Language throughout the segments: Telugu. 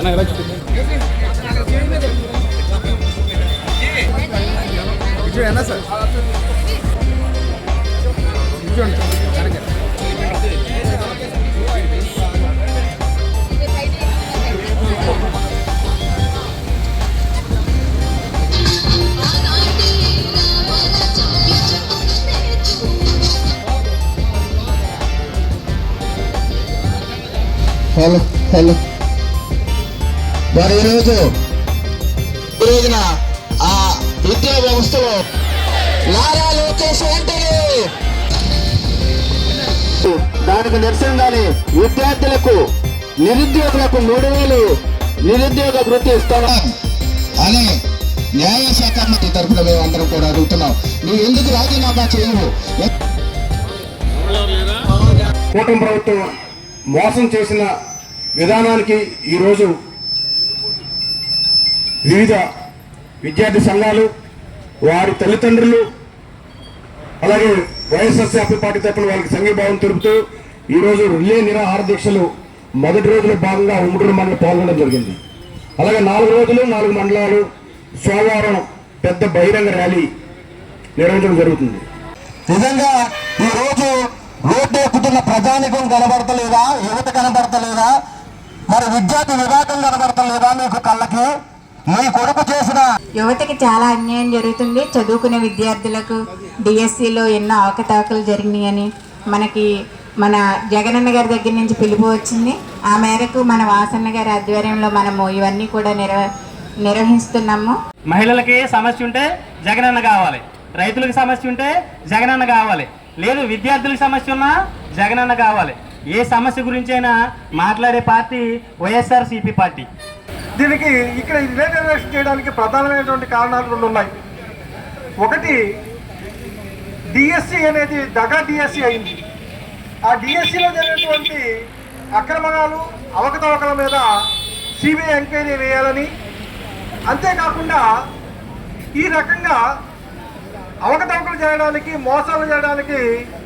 సార్ హలో హలో మరి ఈరోజున ఆ విద్యా వ్యవస్థలో నారా లోకేష్ వెంటనే దానికి నిరసనగానే విద్యార్థులకు నిరుద్యోగులకు 3000 నిరుద్యోగ వృత్తి ఇస్తాం అని న్యాయశాఖ మంత్రి తరఫున మేము అందరం కూడా అడుగుతున్నాం. నువ్వు ఎందుకు రాజీనామా చేయవు? కూటమి ప్రభుత్వం మోసం చేసిన విధానానికి ఈరోజు వివిధ విద్యార్థి సంఘాలు, వారి తల్లిదండ్రులు, అలాగే వైఎస్ఆర్సీపీ పార్టీ తరఫున వాళ్ళకి సంఘీభావం తెలుపుతూ ఈరోజు రిలే నిరాహార దీక్షలు మొదటి రోజులో భాగంగా ఉమ్మడి మండలం పాల్గొనడం జరిగింది. అలాగే 4 రోజులు 4 మండలాలు సోమవారం పెద్ద బహిరంగ ర్యాలీ నిర్వహించడం జరుగుతుంది. నిజంగా ఈరోజు రోడ్డు ఎక్కుతున్న ప్రజానికం కనబడతలేదా? యువత కనబడతలేదా? మరి విద్యార్థి విభాగం కనబడతలేదా? మీకు కళ్ళకి మీ కొడుకు చేసిన యువతకి చాలా అన్యాయం జరుగుతుంది. చదువుకునే విద్యార్థులకు డిఎస్సిలో ఎన్నో అవకతవకలు జరిగినాయని మన జగనన్న గారి దగ్గర నుంచి పిలుపు వచ్చింది. ఆ మేరకు మన వాసన్న గారి ఆధ్వర్యంలో మనము ఇవన్నీ కూడా నిర్వహిస్తున్నాము. మహిళలకి సమస్య ఉంటే జగనన్న కావాలి, రైతులకు సమస్య ఉంటే జగనన్న కావాలి, లేదు విద్యార్థులకు సమస్య ఉన్నా జగనన్న కావాలి. ఏ సమస్య గురించి అయినా మాట్లాడే పార్టీ వైఎస్ఆర్సీపీ పార్టీ. దీనికి ఇక్కడ రిలేషన్ చేయడానికి ప్రధానమైనటువంటి కారణాలు 2 ఉన్నాయి. ఒకటి, డిఎస్సి అనేది దగా డిఎస్సి అయింది. ఆ డిఎస్సిలో జరిగినటువంటి అక్రమాలు అవకతవకల మీద సిబిఐ ఎంక్వైరీ వేయాలని, అంతేకాకుండా ఈ రకంగా అవకతవకలు చేయడానికి, మోసాలు చేయడానికి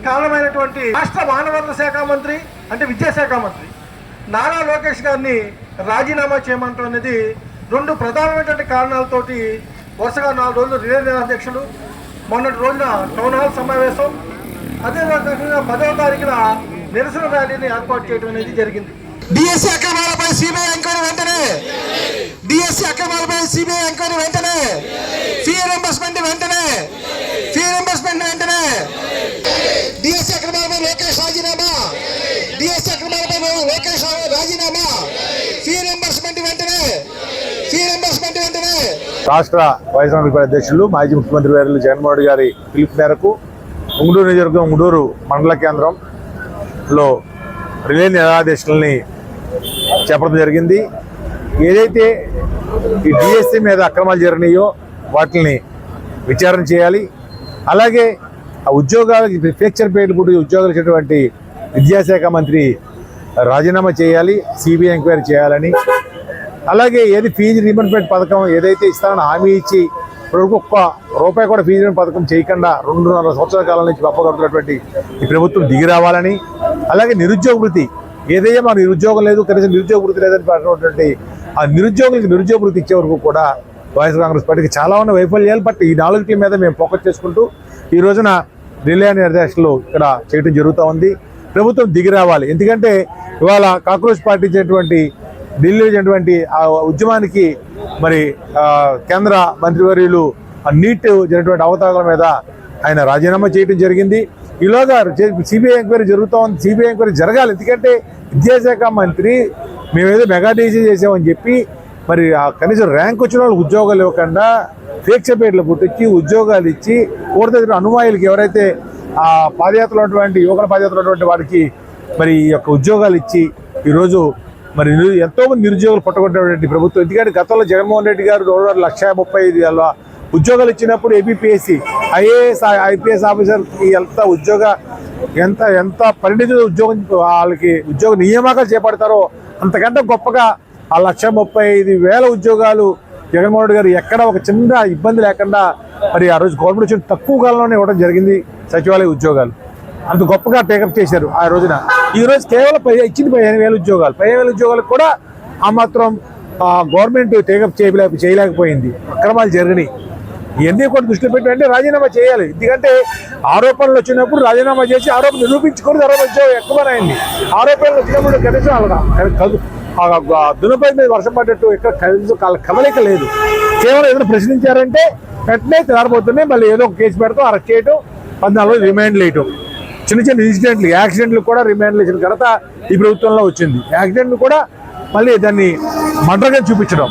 కారణమైనటువంటి రాష్ట్ర మానవ వనరుల శాఖ మంత్రి అంటే విద్యాశాఖ మంత్రి నారా లోకేష్ గారిని రాజీనామా చేయమంటాం అనేది 2 ప్రధానమైనటువంటి కారణాలతోటి వరుసగా 4 రోజులు రిలే నిరాధ్యక్షులు, మొన్నటి రోజున టౌన్ హాల్ సమావేశం, అదే రకంగా 10వ తారీఖున నిరసన ర్యాలీని ఏర్పాటు చేయడం అనేది జరిగింది. డిఎస్సి అక్రమాలపై సిబిఐ ఎంక్వైరీ వెంటనే, డిఎస్సి అక్రమాలపై సిబిఐ ఎంక్వైరీ వెంటనే, ఫీ రీయింబర్స్మెంట్ వెంటనే, ఫీ రీయింబర్స్మెంట్ వెంటనే, డిఎస్సి అక్రమాలపై లోకేష్ రాజీనామా, డిఎస్సి అక్రమాలపై లోకేష్ రాజీనామా, ఫీ రీయింబర్స్మెంట్ వెంటనే, ఫీ రీయింబర్స్మెంట్ వెంటనే. రాష్ట్ర వైఎస్ఆర్ అధ్యక్షులు మాజీ ముఖ్యమంత్రి వర్యులు జగన్మోహన్ రెడ్డి గారి పిలుపు మేరకు ఉంగుటూరు నియోజకవర్గం ఉంగుటూరు మండల కేంద్రంలో రిలే నిరాదేశాలని చెప్పడం జరిగింది. ఏదైతే ఈ డిఎస్సి మీద అక్రమాలు జరిగినాయో వాటిని విచారణ చేయాలి. అలాగే ఆ ఉద్యోగాలకు ఫ్రాక్చర్ పేర్లు కూడా ఉద్యోగాలు ఇచ్చినటువంటి విద్యాశాఖ మంత్రి రాజీనామా చేయాలి, సిబిఐ ఎంక్వైరీ చేయాలని, అలాగే ఏది ఫీజు రీయింబర్స్మెంట్ పథకం ఏదైతే ఇస్తానని హామీ ఇచ్చి ఇప్పటివరకు ₹1 కూడా ఫీజు రీయింబర్స్మెంట్ పథకం చేయకుండా 2.5 సంవత్సరాల కాలం నుంచి గొప్పగడుతున్నటువంటి ఈ ప్రభుత్వం దిగి రావాలని, అలాగే నిరుద్యోగ వృత్తి ఏదైతే మాకు నిరుద్యోగం లేదు, కనీసం నిరుద్యోగ వృత్తి లేదని పడినటువంటి ఆ నిరుద్యోగులకు నిరుద్యోగ వృత్తి ఇచ్చే వరకు కూడా వైఎస్ఆర్ కాంగ్రెస్ పార్టీకి చాలా ఉన్న వైఫల్యాలు. బట్ ఈ 4 మీద మేము ఫోకస్ చేసుకుంటూ ఈ రోజున రిలే నిర్దేశాలు ఇక్కడ చేయడం జరుగుతూ ఉంది. ప్రభుత్వం దిగి రావాలి. ఎందుకంటే ఇవాళ కాక్రోచ్ పార్టీ ఇచ్చినటువంటి ఢిల్లీ ఇచ్చినటువంటి ఆ ఉద్యమానికి మరి కేంద్ర మంత్రివర్యులు నీట్ జరిగినటువంటి అవతారాల మీద ఆయన రాజీనామా చేయడం జరిగింది. ఈలోగా సిబిఐ ఎంక్వైరీ జరుగుతూ ఉంది. సిబిఐ ఎంక్వైరీ జరగాలి. ఎందుకంటే విద్యాశాఖ మంత్రి మేమేదో మెగా డీసీ చేసామని చెప్పి మరి కనీసం ర్యాంక్ వచ్చిన వాళ్ళు ఉద్యోగాలు ఇవ్వకుండా ఫేక్ సర్టిఫికేట్లు పుట్టించి ఉద్యోగాలు ఇచ్చి కోరిన అనుమాయులకి ఎవరైతే ఆ పాదయాత్రలో ఉన్నటువంటి యువకుల పాదయాత్రలో ఉన్నటువంటి వారికి మరి ఈ యొక్క ఉద్యోగాలు ఇచ్చి ఈరోజు మరి ఎంతోమంది నిరుద్యోగులు పుట్టగొట్టినటువంటి ప్రభుత్వం. ఎందుకంటే గతంలో జగన్మోహన్ రెడ్డి గారు 1,35,000 ఉద్యోగాలు ఇచ్చినప్పుడు ఏపీపీఎస్సీ ఐఏఎస్ ఐపీఎస్ ఆఫీసర్కి ఎంత పరిణిత ఉద్యోగం వాళ్ళకి ఉద్యోగ నియామకాలు చేపడతారో అంతకంటే గొప్పగా ఆ 1,35,000 ఉద్యోగాలు జగన్మోహన్ రెడ్డి గారు ఎక్కడ ఒక చిన్న ఇబ్బంది లేకుండా మరి ఆ రోజు గవర్నమెంట్ వచ్చిన తక్కువ కాలంలోనే ఇవ్వడం జరిగింది. సచివాలయ ఉద్యోగాలు అంత గొప్పగా టేకప్ చేశారు ఆ రోజున. ఈ రోజు కేవలం ఇచ్చింది 15,000 ఉద్యోగాలు. 15,000 ఉద్యోగాలకు కూడా ఆ మాత్రం గవర్నమెంట్ టేకప్ చేయలేకపోయింది, అక్రమాలు జరిగినాయి. ఇవన్నీ కూడా దృష్టిలో పెట్టి అంటే రాజీనామా చేయాలి. ఎందుకంటే ఆరోపణలు వచ్చినప్పుడు రాజీనామా చేసి ఆరోపణ నిరూపించుకొని తర్వాత ఎక్కువనైంది. ఆరోపణలు వచ్చినప్పుడు కనీసం దునపై మీద వర్షం పడ్డట్టు ఇక్కడ కదలిక లేదు. కేవలం ఏదైనా ప్రశ్నించారంటే వెంటనే తెల్లారిపోతున్నాయి, మళ్ళీ ఏదో ఒక కేసు పెడతాం, అరెస్ట్ చేయటం, 14 రోజులు రిమాండ్లు వేయటం. చిన్న చిన్న ఇన్సిడెంట్లు, యాక్సిడెంట్లు కూడా రిమాండ్లు వేసిన ఘనత ఈ ప్రభుత్వంలో వచ్చింది. యాక్సిడెంట్లు కూడా మళ్ళీ దాన్ని మర్డర్గా చూపించడం.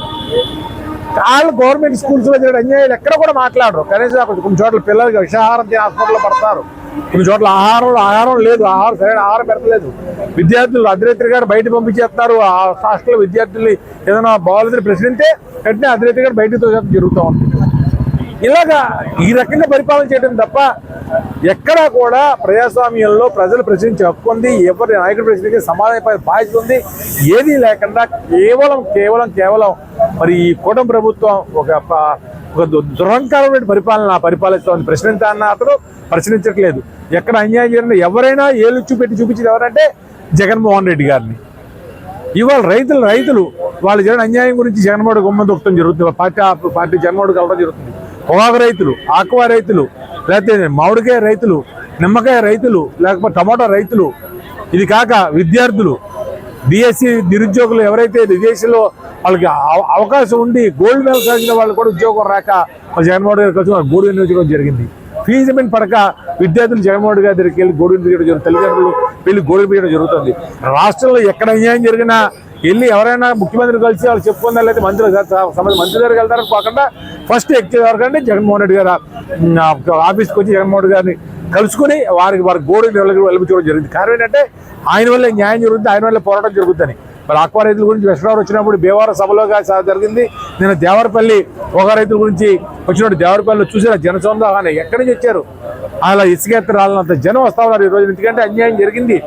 వాళ్ళు గవర్నమెంట్ స్కూల్స్లో జరిగిన అన్యాయాలు ఎక్కడ కూడా మాట్లాడరు. కనీసం కొన్ని చోట్ల పిల్లలకి విషాహారం హాస్పిటల్లో పడతారు, కొన్ని చోట్ల ఆహారం లేదు, సరైన ఆహారం పెడతలేదు. విద్యార్థులు అర్ధరాత్రి గారు బయట పంపించేస్తున్నారు. ఆ హాస్టల్లో విద్యార్థులు ఏదైనా బాగాలేదని ప్రశ్నిస్తే వెంటనే అర్ధరాత్రి గారు బయటతో జరుగుతూ ఉంది. ఇలాగా ఈ రకంగా పరిపాలన చేయడం తప్ప ఎక్కడా కూడా ప్రజాస్వామ్యంలో ప్రజలు ప్రశ్నించే హక్కు ఉంది, ఎవరి నాయకుడు ప్రశ్నించే సమాధాన బాధ్యత ఉంది, ఏదీ లేకుండా కేవలం మరి ఈ కూటమి ప్రభుత్వం ఒక దురహంకారమైన పరిపాలిస్తోంది. ప్రశ్నించాలన్న అతను ప్రశ్నించట్లేదు. ఎక్కడ అన్యాయం జరిగిన ఎవరైనా ఏళ్ళు చూపించింది ఎవరంటే జగన్మోహన్ రెడ్డి గారిని. ఇవాళ రైతులు వాళ్ళు జరిగిన అన్యాయం గురించి జగన్మోహన్ గుమ్మం దొక్కడం జరుగుతుంది. పార్టీ జగన్మోహన్ కలవడం జరుగుతుంది. పొగాకు రైతులు, ఆక్వా రైతులు, లేకపోతే మామిడికాయ రైతులు, నిమ్మకాయ రైతులు, లేకపోతే టమాటా రైతులు, ఇది కాక విద్యార్థులు, డిఎస్సి నిరుద్యోగులు ఎవరైతే విదేశీలో వాళ్ళకి అవకాశం ఉండి గోల్డ్ మెడల్ సాధించిన వాళ్ళు కూడా ఉద్యోగం రాక జగన్మోహన్ గారు కలిసి గోడు వినియోగించడం జరిగింది. ఫీజు పేమెంట్ పడక విద్యార్థులు జగన్మోహన్ గారి దగ్గరికి వెళ్ళి గోడు వినియోగించడం జరుగుతుంది. తల్లిదండ్రులు వెళ్ళి గోడు వినియోగించడం జరుగుతుంది. రాష్ట్రంలో ఎక్కడ అన్యాయం జరిగినా వెళ్ళి ఎవరైనా ముఖ్యమంత్రి కలిసి వాళ్ళు చెప్పుకుందా, లేకపోతే మంత్రి దగ్గరికి వెళ్తారని కాకుండా ఫస్ట్ ఎక్కేవారికంటే జగన్మోహన్ రెడ్డి గారు ఆఫీస్కి వచ్చి జగన్మోహన్ గారిని కలుసుకుని వారి గోడు వెలిపించడం జరిగింది. కారణం ఏంటంటే ఆయన వల్ల న్యాయం జరుగుతుంది, ఆయన వల్ల పోరాటం జరుగుతుంది. మరి ఆక్వా రైతుల గురించి వెస్ట్రావర్ వచ్చినప్పుడు భీమవరం సభలోగా జరిగింది. నేను దేవరపల్లి పొగ రైతుల గురించి వచ్చినప్పుడు దేవరపల్లిలో చూసిన జనసందోహాన్ని ఎక్కడి నుంచి వచ్చారు, అలా ఇసుకెత్తి రాలంత జనం వస్తా ఉన్నారు ఈ రోజు. ఎందుకంటే అన్యాయం జరిగింది,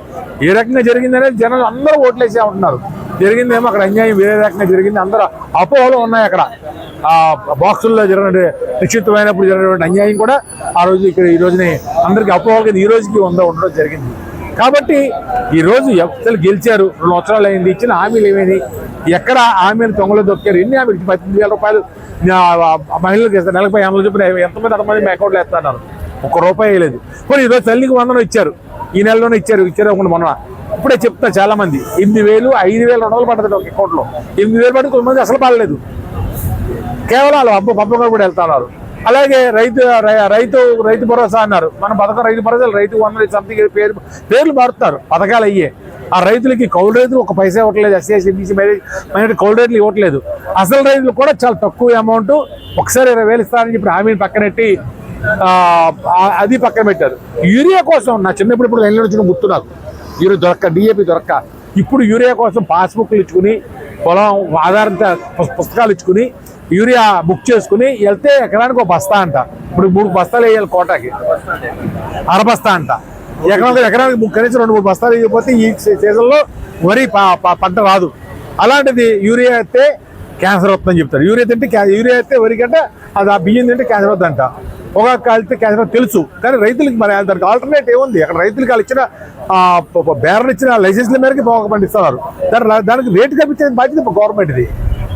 ఏ రకంగా జరిగింది అనేది జనం అందరూ ఓట్లేసే ఉంటున్నారు. జరిగిందేమో అక్కడ అన్యాయం వేరే రకంగా జరిగింది, అందరూ అపోహలు ఉన్నాయి. అక్కడ ఆ బాక్సుల్లో జరిగిన నిశ్చితమైనప్పుడు జరిగినటువంటి అన్యాయం కూడా ఆ రోజు ఇక్కడ ఈ రోజుని అందరికీ అపోహలు ఈ రోజుకి ఉండడం జరిగింది. కాబట్టి ఈరోజు అసలు గెలిచారు, 2 సంవత్సరాలు అయింది, ఇచ్చిన హామీలు ఏమైంది, ఎక్కడ హామీలు తొంగలో దొక్కారు, ఎన్ని హామీలు 18,000 రూపాయలు మహిళలకు ఇస్తారు, నెలపై 50 చొప్పున ఎంతమంది అంతమంది మీ అకౌంట్లో వేస్తున్నారు, ₹1 వేయలేదు. పోనీ ఈరోజు తల్లికి 100 ఇచ్చారు, ఈ నెలలోనే ఇచ్చారు మొన్న. ఇప్పుడే చెప్తా చాలా మంది 8,000, 5,200 పడుతుంది ఒక అకౌంట్లో. 8,000 పడి కొంతమంది అసలు పడలేదు, కేవలం వాళ్ళు పబ్బం కూడా వెళ్తున్నారు. అలాగే రైతు భరోసా అన్నారు, మన పథకం రైతు భరోసా, రైతు 100 సంథింగ్ పేర్లు మారుతున్నారు, పథకాలు అయ్యే. ఆ రైతులకి కౌలు రైతులు 1 పైసా ఇవ్వట్లేదు, ఎస్సీ ఎస్సీ మైనారిటీ కౌలు రైతులు ఇవ్వట్లేదు. అసలు రైతులు కూడా చాలా తక్కువ అమౌంట్, ఒకసారి 20,000 ఇస్తారని చెప్పి హామీని పక్కనెట్టి అది పక్కన పెట్టారు. యూరియా కోసం నా చిన్నప్పుడు ఇప్పుడు లైన్లో వచ్చిన గుర్తు నాకు, యూరియా దొరక్క, డిఏపి దొరక్క. ఇప్పుడు యూరియా కోసం పాస్బుక్లు ఇచ్చుకుని, పొలం ఆధారిత పుస్తకాలు ఇచ్చుకుని యూరియా బుక్ చేసుకుని వెళ్తే ఎకరానికి 1 బస్తా అంట. ఇప్పుడు 3 బస్తాలు వేయాలి కోటాకి, 1/2 బస్తా అంట. ఎకరానికి కనీసం 2-3 బస్తాలు వేయకపోతే ఈ సీజన్లో వరి పంట రాదు. అలాంటిది యూరియా అయితే క్యాన్సర్ వస్తుందని చెప్తారు. యూరియా అయితే వరి కంటే అది ఆ బియ్యం తింటే క్యాన్సర్ వద్దంట. పొగాకు కాలితే క్యాన్సర్ తెలుసు, కానీ రైతులకి మరి దానికి ఆల్టర్నేట్ ఏముంది? అక్కడ రైతులకి వాళ్ళు ఇచ్చిన బేరలు ఇచ్చిన లైసెన్స్ల మేరకు పొగాకు పండిస్తున్నారు. దానికి రేటు కల్పించే బాధ్యత గవర్నమెంట్ది.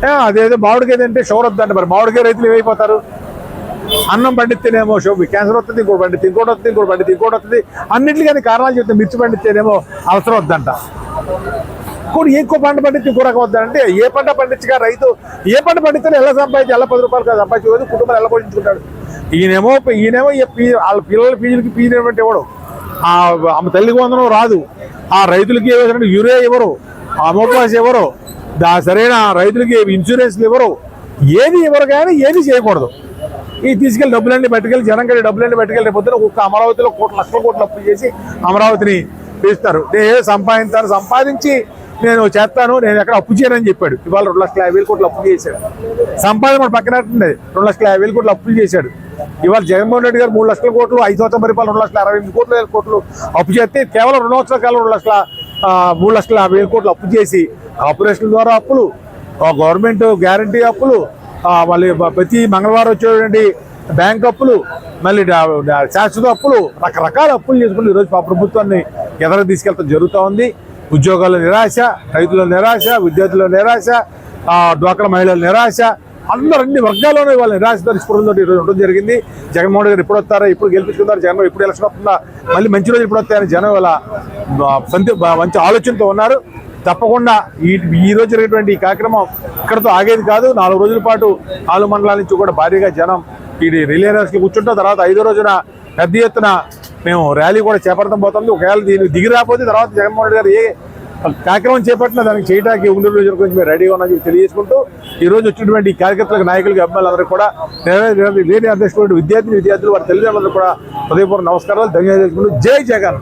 అదేదో మామిడికాయ తింటే షుగర్ వద్దంట. మరి మామిడికాయ రైతులు ఏమైపోతారు? అన్నం పండితేనేమో క్యాన్సర్ వస్తుంది, ఇంకోటి పండితే అన్నింటికీ కారణాలు చెప్తే మిర్చి పండితేనేమో అవసరం వద్దంట. కూడా ఎక్కువ పంట పండితే ఇంకో రకం వద్దంటే ఏ పంట పండించగా రైతు ఏ పంట పండితే ఎలా సంపాదించి ఎలా ₹10 సంపాదించుకోదు, కుటుంబాలు ఎలా పోషించుకుంటాడు? ఈయనేమో వాళ్ళ పిల్లల ఫీజులకి ఫీజు ఇవ్వమంటే ఇవ్వడు, ఆమె తల్లికి 100 రాదు, ఆ రైతులకి యూరియా ఇవ్వరు, అమోపాస్ ఇవ్వరు, సరైన రైతులకి ఇన్సూరెన్స్లు ఇవ్వరు, ఏది ఇవ్వరు. కానీ ఏది చేయకూడదు. ఈ తీసుకెళ్ళి డబ్బులన్నీ పట్టుకెళ్ళి జనం కలిసి డబ్బులన్నీ పట్టుకెళ్ళి పొద్దున ఒక్క అమరావతిలో లక్షల కోట్లు అప్పు చేసి అమరావతిని తీస్తారు. నేను సంపాదించి నేను చేస్తాను, నేను ఎక్కడ అప్పు చేయనని చెప్పాడు. ఇవాళ 2,50,000 కోట్లు అప్పు చేశాడు. సంపాదన మన పక్కన 2,50,000 కోట్లు అప్పులు చేశాడు. ఇవాళ జగన్మోహన్ రెడ్డి గారు 3 లక్షల కోట్లు, 5 సంవత్సరాల పరిపాలన 2,68,000 కోట్లు అప్పు చేస్తే కేవలం 2 సంవత్సరాల కాలం 3,50,000 కోట్లు అప్పు చేసి కార్పొరేషన్ల ద్వారా అప్పులు, గవర్నమెంట్ గ్యారంటీ అప్పులు, మళ్ళీ ప్రతి మంగళవారం వచ్చేటువంటి బ్యాంక్ అప్పులు, మళ్ళీ శాశ్వత అప్పులు, రకరకాల అప్పులు చేసుకుని ఈరోజు ప్రభుత్వాన్ని ఎదరకు తీసుకెళ్తాం జరుగుతూ ఉంది. ఉద్యోగాల నిరాశ, రైతుల నిరాశ, విద్యార్థుల నిరాశ, డ్వాక్రా మహిళల నిరాశ, అందరూ అన్ని వర్గాల్లోనూ వాళ్ళ నిరాశతో నిస్పృహలతో ఈరోజు ఉండడం జరిగింది. జగన్మోహన్ గారు ఎప్పుడు వస్తారా, ఎప్పుడు గెలిపించుకుంటారు, జగన్ ఎప్పుడు ఎలక్షన్ వస్తుందా, మళ్ళీ మంచి రోజులు ఎప్పుడు వస్తాయని జనం వాళ్ళ మంచి ఆలోచనతో ఉన్నారు. తప్పకుండా ఈ రోజు జరిగేటువంటి ఈ కార్యక్రమం ఇక్కడతో ఆగేది కాదు. 4 రోజుల పాటు 4 మండలాల నుంచి కూడా భారీగా జనం ఈ రిలే రేస్కి కూర్చుంటాం. తర్వాత 5వ రోజున పెద్ద ఎత్తున మేము ర్యాలీ కూడా చేపడతాం పోతుంది. ఒకవేళ దీనికి దిగి రాకపోతే తర్వాత జగన్మోహన్ రెడ్డి గారు ఏ కార్యక్రమం చేపట్టినా దానికి చేయడానికి ఉండే రోజుల గురించి మేము రెడీగా ఉన్నామని తెలియజేసుకుంటూ ఈ రోజు వచ్చినటువంటి కార్యకర్తలకు, నాయకులకు, అభిమానులందరూ కూడా లేని అధ్యక్షుడు విద్యార్థులు వారి తల్లిదండ్రులందరూ కూడా హృదయపూర్వక నమస్కారాలు, ధన్యవాదాలు తెలుసుకుంటూ జై జగన్.